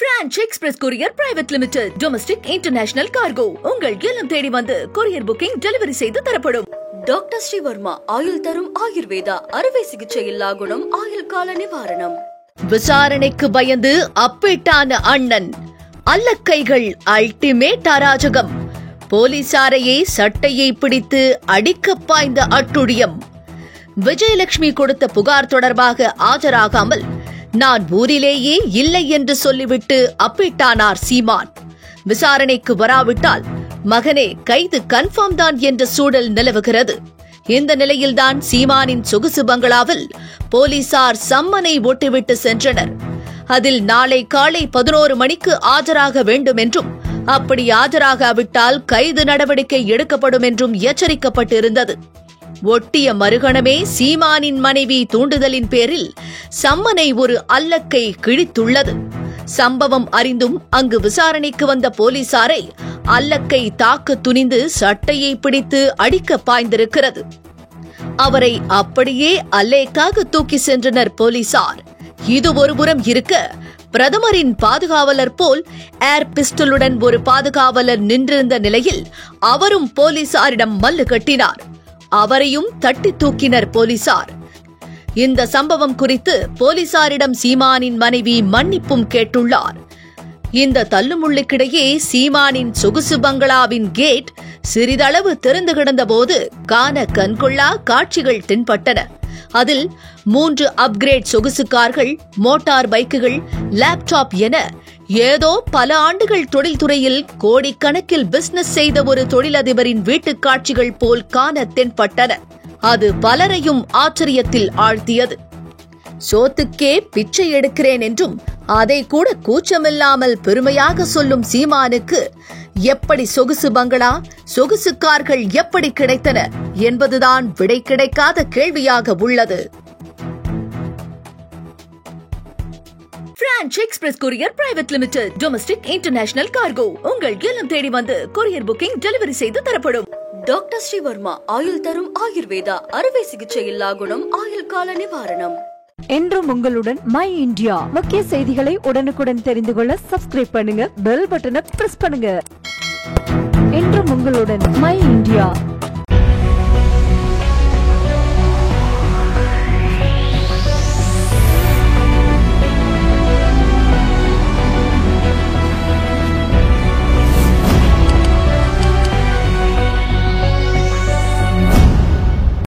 French Express Courier Private Limited, Domestic International Cargo. உங்கள் இல்லம் தேடி வந்து courier booking delivery செய்து தரப்படும். டாக்டர் ஸ்ரீவர்மா ஆயுள் தரும் ஆயுர்வேதா அறுவை சிகிச்சை இல்லா குணம் ஆயுள் கால நிவாரணம். விசாரணைக்கு பயந்து அப்பேட்டான அண்ணன் அல்லக்கைகள் அல்டிமேட் அராஜகம். போலீசாரையே சட்டையை பிடித்து அடிக்க பாய்ந்த அட்டுழியம். விஜயலட்சுமி கொடுத்த புகார் தொடர்பாக ஆஜராகாமல் நான் ஊரிலேயே இல்லை என்று சொல்லிவிட்டு அப்பேட்டானார் சீமான். விசாரணைக்கு வராவிட்டால் மகனே கைது கன்ஃபார்ம் தான் என்ற சூழல் நிலவுகிறது. இந்த நிலையில்தான் சீமானின் சொகுசு பங்களாவில் போலீசார் சம்மனை ஒட்டிவிட்டு சென்றனர். அதில் நாளை காலை 11 மணிக்கு ஆஜராக வேண்டும் என்றும் அப்படி ஆஜராகாவிட்டால் கைது நடவடிக்கை எடுக்கப்படும் என்றும் எச்சரிக்கப்பட்டிருந்தது. ஒட்டிய மறுகணமே சீமானின் மனைவி தூண்டுதலின் பேரில் சம்மனை ஒரு அல்லக்கை கிழித்துள்ளது. சம்பவம் அறிந்தும் அங்கு விசாரணைக்கு வந்த போலீசாரை அல்லக்கை தாக்க துணிந்து சட்டையை பிடித்து அடிக்க பாய்ந்திருக்கிறது. அவரை அப்படியே அல்லைக்காக தூக்கி சென்றனர் போலீசார். இது ஒருபுறம் இருக்க, பிரதமரின் பாதுகாவலர் போல் ஏர் பிஸ்டலுடன் ஒரு பாதுகாவலர் நின்றிருந்த நிலையில் அவரும் போலீசாரிடம் மல்லு கட்டினார். அவரையும் தட்டி தூக்கினர் போலீசார். இந்த சம்பவம் குறித்து போலீசாரிடம் சீமானின் மனைவி மன்னிப்பும் கேட்டுள்ளார். இந்த தள்ளுமுள்ளுக்கிடையே சீமானின் சொகுசு பங்களாவின் கேட் சிறிதளவு திறந்து கிடந்தபோது காண கண்கொள்ளா காட்சிகள் தென்பட்டன. அதில் 3 அப்கிரேட் சொகுசு கார்கள், மோட்டார் பைக்குகள், லேப்டாப் என ஏதோ பல ஆண்டுகள் தொழில்துறையில் கோடிக்கணக்கில் பிசினஸ் செய்த ஒரு தொழிலதிபரின் வீட்டுக் காட்சிகள் போல் காண தென்பட்டன. அது பலரையும் ஆச்சரியத்தில் ஆழ்த்தியது. சோத்துக்கே பிச்சை எடுக்கிறேன் என்றும் அதை கூட கூச்சமில்லாமல் பெருமையாக சொல்லும் சீமானுக்கு எப்படி சொகுசு பங்களா, சொகுசு கார்கள் எப்படி கிடைத்தன என்பதுதான் விடை கிடைக்காத கேள்வியாக உள்ளது. French Express Courier Private Limited, Domestic International Cargo. உங்கள் இல்லம் தேடி வந்து courier booking delivery செய்து தரப்படும். டாக்டர் ஸ்ரீவர்மா ஆயுள் தரும் ஆயுர்வேதா அறுவை சிகிச்சை இல்லா குணம் ஆயுள் கால நிவாரணம். என்றும் உங்களுடன் மை இந்தியா. முக்கிய செய்திகளை உடனுக்குடன் தெரிந்து கொள்ள சப்ஸ்கிரைப் பண்ணுங்க, பெல் பட்டனை பிரஸ் பண்ணுங்க. என்றும் உங்களுடன் மை இந்தியா.